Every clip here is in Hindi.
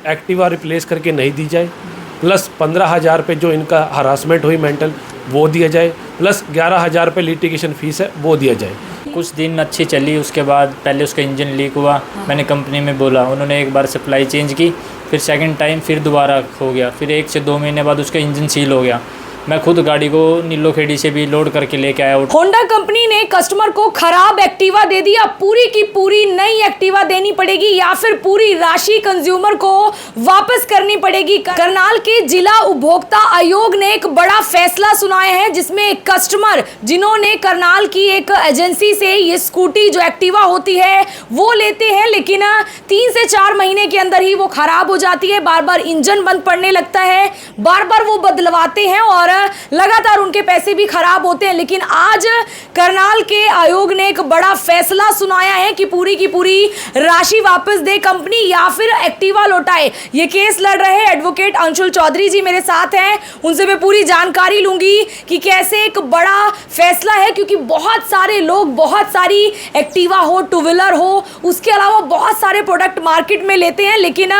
एक्टिवा रिप्लेस करके नहीं दी जाए, प्लस 15,000 रुपये जो इनका हरासमेंट हुई मेंटल वो दिया जाए, प्लस 11,000 रुपये लिटिगेशन फ़ीस है वो दिया जाए। कुछ दिन अच्छी चली, उसके बाद पहले उसका इंजन लीक हुआ, मैंने कंपनी में बोला, उन्होंने एक बार सप्लाई चेंज की, फिर सेकंड टाइम फिर दोबारा हो गया, फिर 1 से 2 महीने बाद उसका इंजन सील हो गया। मैं खुद गाड़ी को नीलो खेड़ी से भी लोड करके लेके आया। होंडा कंपनी ने कस्टमर को खराब एक्टिवा दे दी, अब पूरी की पूरी नई एक्टिवा देनी पड़ेगी या फिर पूरी राशि कंज्यूमर को वापस करनी पड़ेगी। करनाल के जिला उपभोक्ता आयोग ने एक बड़ा फैसला सुनाया है, जिसमें एक कस्टमर जिन्होंने करनाल की एक एजेंसी से ये स्कूटी जो एक्टिवा होती है वो लेते हैं, लेकिन 3 से 4 महीने के अंदर ही वो खराब हो जाती है, बार बार इंजन बंद पड़ने लगता है, बार बार वो बदलवाते हैं और लगातार उनके पैसे भी खराब होते हैं। लेकिन आज करनाल के आयोग ने एक बड़ा फैसला सुनाया है कि पूरी की पूरी राशि वापस दे कंपनी या फिर एक्टिवा लौटाए। ये केस लड़ रहे एडवोकेट अंशुल चौधरी जी मेरे साथ हैं, उनसे मैं पूरी जानकारी लूंगी कि कैसे एक बड़ा फैसला है, क्योंकि बहुत सारे लोग बहुत सारी एक्टिवा हो, टू व्हीलर हो, उसके अलावा बहुत सारे प्रोडक्ट मार्केट में लेते हैं, लेकिन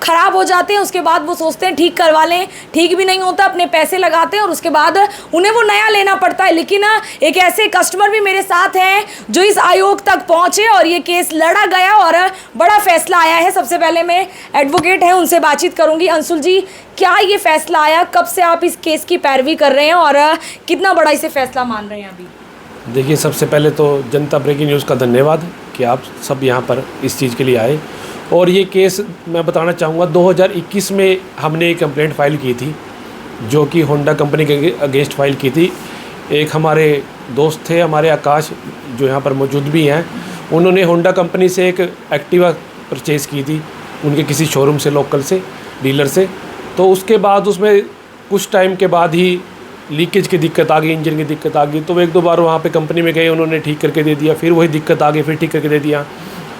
खराब हो जाते हैं, उसके बाद वो सोचते हैं ठीक करवा लें, ठीक भी नहीं होता, अपने पैसे लगाते हैं और उसके बाद उन्हें वो नया लेना पड़ता है। लेकिन एक ऐसे कस्टमर भी मेरे साथ हैं जो इस आयोग तक पहुंचे और ये केस लड़ा गया और बड़ा फैसला आया है। सबसे पहले मैं एडवोकेट हैं उनसे बातचीत करूंगी। अंशुल जी, क्या ये फैसला आया, कब से आप इस केस की पैरवी कर रहे हैं और कितना बड़ा इसे फैसला मान रहे हैं अभी? देखिए, सबसे पहले तो जनता ब्रेकिंग न्यूज़ का धन्यवाद कि आप सब यहाँ पर इस चीज़ के लिए आए। और ये केस मैं बताना चाहूँगा 2021 में हमने एक कंप्लेंट फाइल की थी, जो कि होंडा कंपनी के अगेंस्ट फाइल की थी। एक हमारे दोस्त थे, हमारे आकाश, जो यहाँ पर मौजूद भी हैं, उन्होंने होंडा कंपनी से एक एक्टिवा परचेज़ की थी उनके किसी शोरूम से, लोकल से, डीलर से। तो उसके बाद उसमें कुछ टाइम के बाद ही लीकेज की दिक्कत आ गई, इंजन की दिक्कत आ गई। तो वो 1-2 बार वहाँ पे कंपनी में गए, उन्होंने ठीक करके दे दिया, फिर वही दिक्कत आ गई, फिर ठीक करके दे दिया।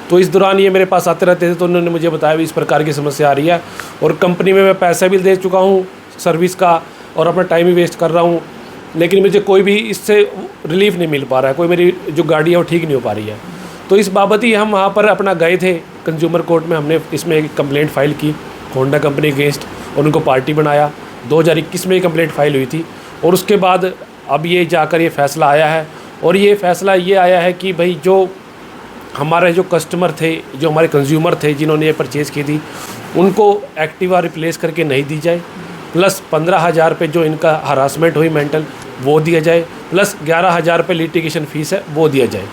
तो इस दौरान ये मेरे पास आते रहते थे, तो उन्होंने मुझे बताया भी इस प्रकार की समस्या आ रही है और कंपनी में मैं पैसा भी दे चुका हूँ सर्विस का और अपना टाइम भी वेस्ट कर रहा हूँ, लेकिन मुझे कोई भी इससे रिलीफ नहीं मिल पा रहा है, कोई मेरी जो गाड़ी है वो ठीक नहीं हो पा रही है। तो इस बाबत ही हम वहाँ पर अपना गए थे कंज्यूमर कोर्ट में, हमने इसमें एक कंप्लेंट फाइल की होंडा कंपनी अगेंस्ट और उनको पार्टी बनाया। 2021 में ये कंप्लेंट फाइल हुई थी और उसके बाद अब ये जाकर ये फ़ैसला आया है। और ये फ़ैसला ये आया है कि भाई जो हमारे जो कस्टमर थे, जो हमारे कंज्यूमर थे जिन्होंने ये परचेज़ की थी, उनको एक्टिवा रिप्लेस करके नहीं दी जाए, प्लस 15,000 रुपये जो इनका हरासमेंट हुई मेंटल वो दिया जाए, प्लस 11,000 रुपये लिटिगेशन फ़ीस है वो दिया जाए।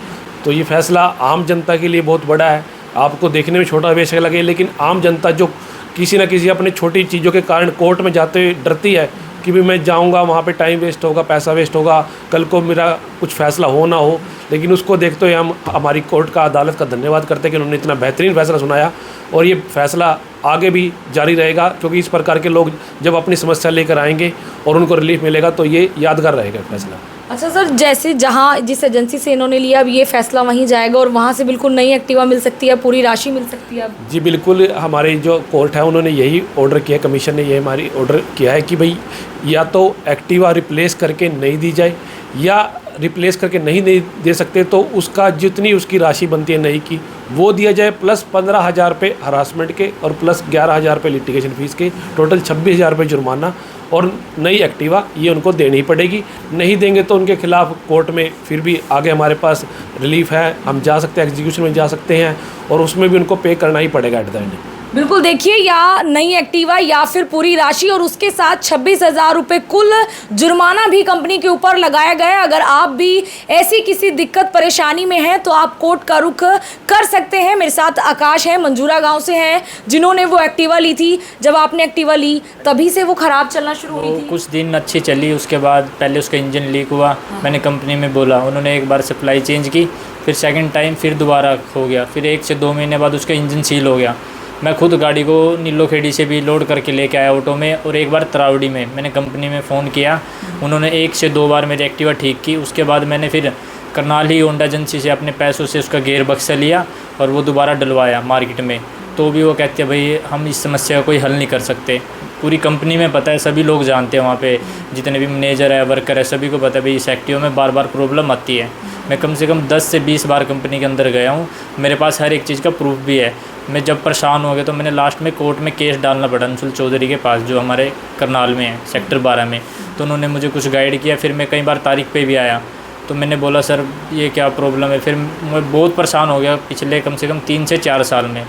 तो ये फ़ैसला आम जनता के लिए बहुत बड़ा है। आपको देखने में छोटा बेशक लगे, लेकिन आम जनता जो किसी न किसी अपने छोटी चीज़ों के कारण कोर्ट में जाते हुए डरती है कि भी मैं जाऊंगा वहाँ पे टाइम वेस्ट होगा, पैसा वेस्ट होगा, कल को मेरा कुछ फ़ैसला हो ना हो, लेकिन उसको देखते हुए हम हमारी कोर्ट का, अदालत का धन्यवाद करते हैं कि उन्होंने इतना बेहतरीन फ़ैसला सुनाया और ये फ़ैसला आगे भी जारी रहेगा, क्योंकि इस प्रकार के लोग जब अपनी समस्या लेकर आएंगे और उनको रिलीफ मिलेगा तो ये यादगार रहेगा फैसला। अच्छा सर, जैसे जहाँ जिस एजेंसी से इन्होंने लिया, अब ये फैसला वहीं जाएगा और वहाँ से बिल्कुल नई एक्टिवा मिल सकती है, पूरी राशि मिल सकती है अब? जी बिल्कुल, हमारी जो कोर्ट है उन्होंने यही ऑर्डर किया, कमीशन ने ये हमारी ऑर्डर किया है कि भाई या तो एक्टिवा रिप्लेस करके नहीं दी जाए, या रिप्लेस करके नहीं दे सकते तो उसका जितनी उसकी राशि बनती है नई की वो दिया जाए, प्लस 15,000 रुपये हरासमेंट के और प्लस 11,000 रुपये लिटिगेशन फ़ीस के, टोटल 26,000 रुपये जुर्माना और नई एक्टिवा ये उनको देनी पड़ेगी। नहीं देंगे तो उनके खिलाफ़ कोर्ट में फिर भी आगे हमारे पास रिलीफ है, हम जा सकते हैं, एग्जीक्यूशन में जा सकते हैं और उसमें भी उनको पे करना ही पड़ेगा एट द एंड। बिल्कुल, देखिए, या नई एक्टिवा या फिर पूरी राशि और उसके साथ 26,000 रुपये कुल जुर्माना भी कंपनी के ऊपर लगाया गया। अगर आप भी ऐसी किसी दिक्कत परेशानी में हैं तो आप कोर्ट का रुख कर सकते हैं। मेरे साथ आकाश है, मंजूरा गांव से हैं, जिन्होंने वो एक्टिवा ली थी। जब आपने एक्टिवा ली तभी से वो ख़राब चलना शुरू हुई थी? कुछ दिन अच्छी चली, उसके बाद पहले उसका इंजन लीक हुआ, मैंने कंपनी में बोला, उन्होंने एक बार सप्लाई चेंज की, फिर सेकंड टाइम फिर दोबारा हो गया, फिर 1 से 2 महीने बाद उसका इंजन सील हो गया। मैं खुद गाड़ी को नीलो खेड़ी से भी लोड करके लेके आया ऑटो में, और एक बार तरावड़ी में मैंने कंपनी में फ़ोन किया, उन्होंने 1 से 2 बार मेरी एक्टिवा ठीक की। उसके बाद मैंने फिर करनाल ही होंडा एजेंसी से अपने पैसों से उसका गेयर बक्सा लिया और वो दोबारा डलवाया मार्केट में। तो भी वो कहते हैं भाई हम इस समस्या का कोई हल नहीं कर सकते। पूरी कंपनी में पता है, सभी लोग जानते हैं, वहाँ पे जितने भी मैनेजर है, वर्कर है, सभी को पता है भाई इस एक्टिवा में बार बार प्रॉब्लम आती है। मैं कम से कम 10 से 20 बार कंपनी के अंदर गया हूँ, मेरे पास हर एक चीज़ का प्रूफ भी है। मैं जब परेशान हो गया तो मैंने लास्ट में कोर्ट में केस डालना पड़ा अंशुल चौधरी के पास, जो हमारे करनाल में है, सेक्टर 12 में। तो उन्होंने मुझे कुछ गाइड किया, फिर मैं कई बार तारीख पे भी आया, तो मैंने बोला सर ये क्या प्रॉब्लम है। फिर मैं बहुत परेशान हो गया पिछले कम से कम 3 से 4 साल में।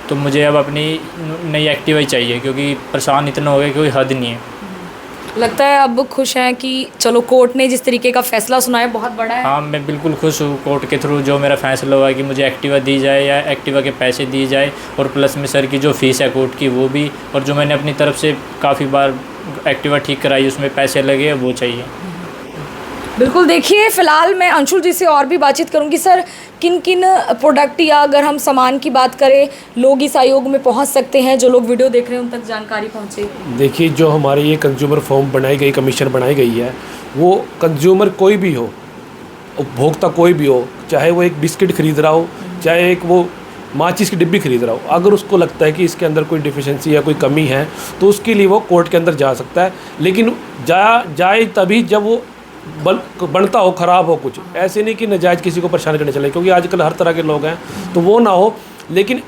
तो मुझे अब अपनी नई एक्टिवा ही चाहिए, क्योंकि परेशान इतना हो गया कि कोई हद नहीं है। लगता है अब खुश हैं कि चलो कोर्ट ने जिस तरीके का फैसला सुनाया बहुत बड़ा है। हाँ, मैं बिल्कुल खुश हूँ कोर्ट के थ्रू जो मेरा फ़ैसला हुआ कि मुझे एक्टिवा दी जाए या एक्टिवा के पैसे दिए जाए, और प्लस में सर की जो फ़ीस है कोर्ट की वो भी, और जो मैंने अपनी तरफ से काफ़ी बार एक्टिवा ठीक कराई उसमें पैसे लगे वो चाहिए। बिल्कुल, देखिए फ़िलहाल मैं अंशुल जी से और भी बातचीत करूंगी। सर, किन किन प्रोडक्ट या अगर हम सामान की बात करें लोग इस आयोग में पहुंच सकते हैं, जो लोग वीडियो देख रहे हैं उन तक जानकारी पहुंचे? देखिए, जो हमारी ये कंज्यूमर फॉर्म बनाई गई, कमीशन बनाई गई है, वो कंज्यूमर कोई भी हो, उपभोक्ता कोई भी हो, चाहे वो एक बिस्किट खरीद रहा हो, चाहे एक वो माचिस की डिब्बी खरीद रहा हो, अगर उसको लगता है कि इसके अंदर कोई डिफिशिएंसी या कोई कमी है तो उसके लिए वो कोर्ट के अंदर जा सकता है। लेकिन जाए तभी जब वो बनता हो, ख़राब हो कुछ, ऐसे नहीं कि नाजायज़ किसी को परेशान करने चले, क्योंकि आजकल हर तरह के लोग हैं, तो वो ना हो। लेकिन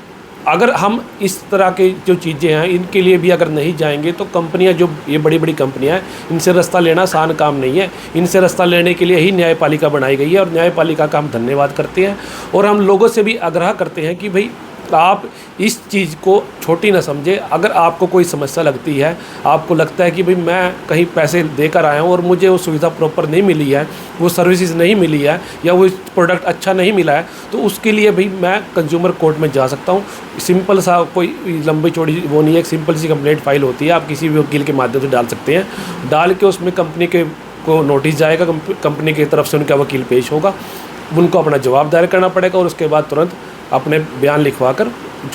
अगर हम इस तरह की जो चीज़ें हैं इनके लिए भी अगर नहीं जाएंगे तो कंपनियां, जो ये बड़ी बड़ी कंपनियां हैं, इनसे रास्ता लेना आसान काम नहीं है। इनसे रास्ता लेने के लिए ही न्यायपालिका बनाई गई है, और न्यायपालिका का हम धन्यवाद करते हैं। और हम लोगों से भी आग्रह करते हैं कि भाई आप इस चीज़ को छोटी ना समझे। अगर आपको कोई समस्या लगती है, आपको लगता है कि भाई मैं कहीं पैसे देकर आया हूँ और मुझे वो सुविधा प्रॉपर नहीं मिली है, वो सर्विसेज नहीं मिली है, या वो प्रोडक्ट अच्छा नहीं मिला है, तो उसके लिए भाई मैं कंज्यूमर कोर्ट में जा सकता हूँ। सिंपल सा, कोई लंबी चौड़ी वो नहीं है, एक सिंपल सी कंप्लेंट फाइल होती है, आप किसी भी वकील के माध्यम से डाल सकते हैं। डाल के उसमें कंपनी के को नोटिस जाएगा, कंपनी की तरफ से उनका वकील पेश होगा, उनको अपना जवाब दायर करना पड़ेगा, और उसके बाद तुरंत अपने बयान लिखवा कर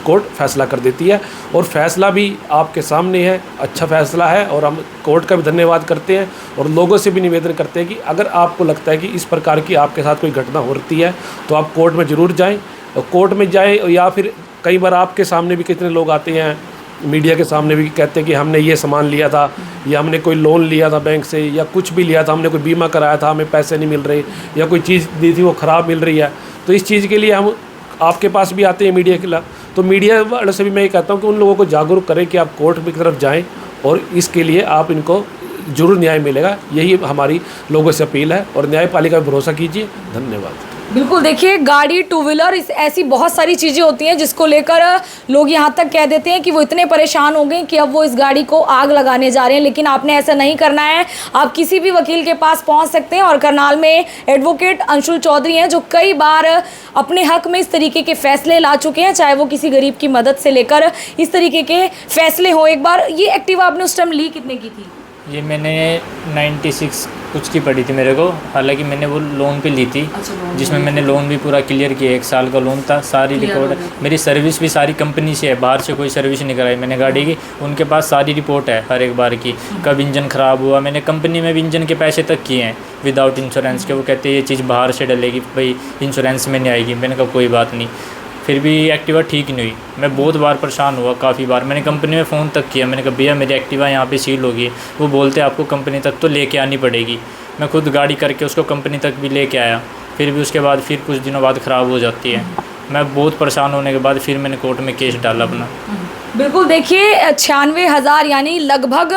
कोर्ट फैसला कर देती है। और फैसला भी आपके सामने है, अच्छा फैसला है, और हम कोर्ट का भी धन्यवाद करते हैं। और लोगों से भी निवेदन करते हैं कि अगर आपको लगता है कि इस प्रकार की आपके साथ कोई घटना हो रही है तो आप कोर्ट में ज़रूर जाएं, और कोर्ट में जाएं। या फिर कई बार आपके सामने भी कितने लोग आते हैं, मीडिया के सामने भी कहते हैं कि हमने ये सामान लिया था, या हमने कोई लोन लिया था बैंक से, या कुछ भी लिया था, हमने कोई बीमा कराया था, हमें पैसे नहीं मिल रहे, या कोई चीज़ दी थी वो ख़राब मिल रही है। तो इस चीज़ के लिए हम आपके पास भी आते हैं मीडिया के खिलाफ। तो मीडिया वालों से भी मैं ये कहता हूँ कि उन लोगों को जागरूक करें कि आप कोर्ट की तरफ जाएं, और इसके लिए आप इनको जरूर न्याय मिलेगा। यही हमारी लोगों से अपील है, और न्यायपालिका पर भरोसा कीजिए। धन्यवाद। बिल्कुल, देखिए गाड़ी, टू व्हीलर, ऐसी बहुत सारी चीज़ें होती हैं जिसको लेकर लोग यहाँ तक कह देते हैं कि वो इतने परेशान हो गए कि अब वो इस गाड़ी को आग लगाने जा रहे हैं। लेकिन आपने ऐसा नहीं करना है, आप किसी भी वकील के पास पहुँच सकते हैं। और करनाल में एडवोकेट अंशुल चौधरी हैं, जो कई बार अपने हक में इस तरीके के फैसले ला चुके हैं, चाहे वो किसी गरीब की मदद से लेकर इस तरीके के फैसले हो। एक बार ये एक्टिवा आपने उस टाइम ली कितने की थी? ये मैंने 96 कुछ की पड़ी थी मेरे को, हालांकि मैंने वो लोन पे ली थी। जिसमें मैंने लोन भी पूरा क्लियर किया, 1 साल का लोन था, सारी रिकॉर्ड, मेरी सर्विस भी सारी कंपनी से है, बाहर से कोई सर्विस नहीं कराई मैंने गाड़ी की। उनके पास सारी रिपोर्ट है हर एक बार की, कब इंजन ख़राब हुआ, मैंने कंपनी में भी इंजन के पैसे तक किए हैं विदाउट इंश्योरेंस के। वो कहते हैं ये चीज़ बाहर से डलेगी, भाई इंश्योरेंस में नहीं आएगी। मैंने कहा कोई बात नहीं, फिर भी एक्टिवा ठीक नहीं हुई। मैं बहुत बार परेशान हुआ, काफ़ी बार मैंने कंपनी में फ़ोन तक किया, मैंने कहा भैया मेरी एक्टिवा यहाँ पे सील होगी। वो बोलते आपको कंपनी तक तो लेके आनी पड़ेगी। मैं खुद गाड़ी करके उसको कंपनी तक भी लेके आया, फिर भी उसके बाद फिर कुछ दिनों बाद ख़राब हो जाती है। मैं बहुत परेशान होने के बाद फिर मैंने कोर्ट में केस डाला अपना। बिल्कुल, देखिए 96,000 यानी लगभग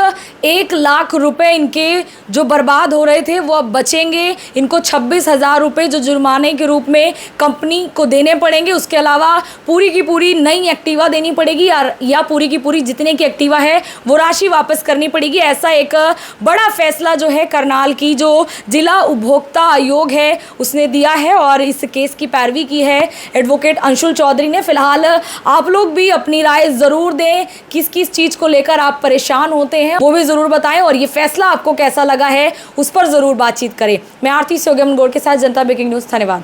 1 लाख रुपए इनके जो बर्बाद हो रहे थे वो अब बचेंगे। इनको 26,000 रुपये जो जुर्माने के रूप में कंपनी को देने पड़ेंगे। उसके अलावा पूरी की पूरी नई एक्टिवा देनी पड़ेगी, या पूरी की पूरी जितने की एक्टिवा है वो राशि वापस करनी पड़ेगी। ऐसा एक बड़ा फैसला जो है करनाल की जो जिला उपभोक्ता आयोग है उसने दिया है, और इस केस की पैरवी की है एडवोकेट अंशुल चौधरी ने। फिलहाल आप लोग भी अपनी राय ज़रूर दें, किस किस चीज़ को लेकर आप परेशान होते हैं वो भी ज़रूर बताएं, और ये फैसला आपको कैसा लगा है उस पर ज़रूर बातचीत करें। मैं आरती सोगम गौड़ के साथ जनता ब्रेकिंग न्यूज़, धन्यवाद।